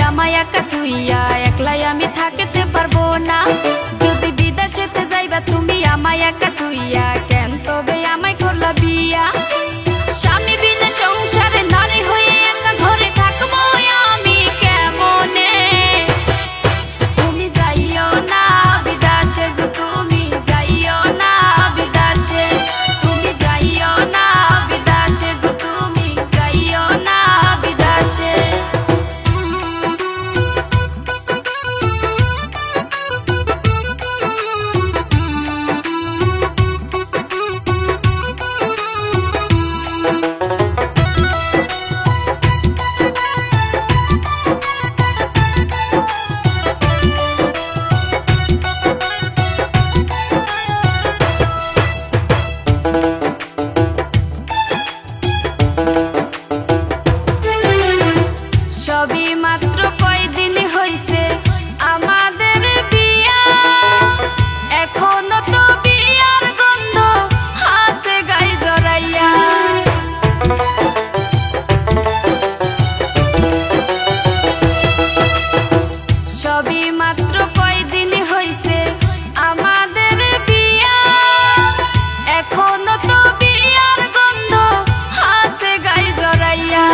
আমায় একা তুইয়া একলাই আমি থাকতে পারবো না। যদি বিদেশেতে যাইবা তুমি আমায় একা তুইয়া, কেন তবে আমায় করলা বিয়া? স্বামী বিনা সংসারে নারী হয়ে একা ঘরে থাকবো আমি কেমনে? তুমি যাইও না বিদেশে গো, তুমি যাইও না বিদেশে, তুমি যাইও না বিদেশে গো, তুমি যাইও না বিদেশে। সবই মাত্র কয়দিন হইছে আমাদের বিয়া, এখনো তো বিয়ার গন্ধ আছে গায়ে জড়াইয়া। সবই মাত্র কয়দিন হইছে আমাদের বিয়া, এখনো তো বিয়ার গন্ধ আছে গায়ে জড়াইয়া।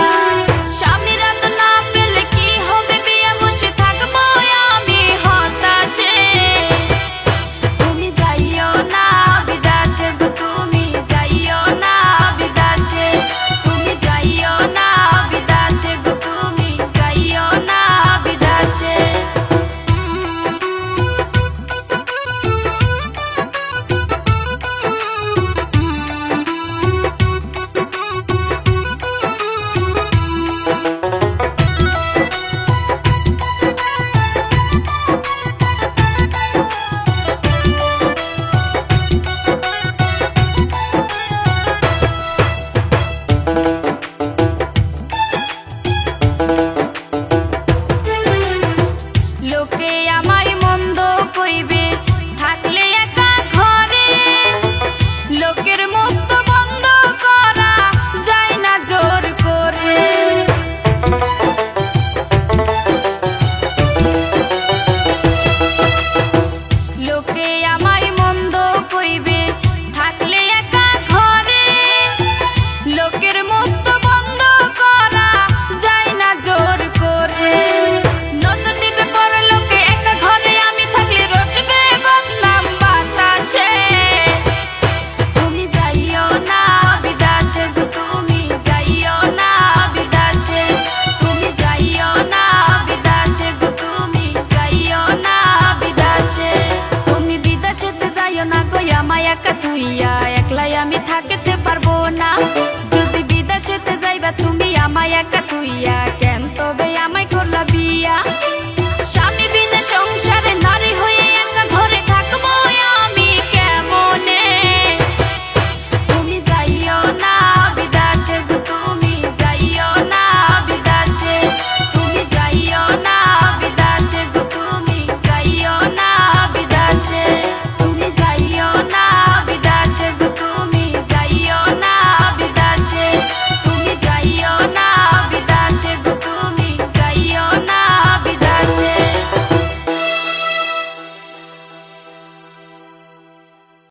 লোকে আমায় মন্দ কইবে থাকলে একা ঘরে, লোকের মুখ তো বন্ধ করা যায় না জোর করে। লোকে আমায় মন্দ কইবে থাকলে একা ঘরে, লোকের মুখ তো বন্ধ করা যায় না জোর করে। আমায় একা তুইয়া একলাই আমি থাকতে পারবো না। যদি বিদেশেতে যাইবা তুমি আমায় একা তুইয়া, কেন তবে আমায় করলা বিয়া?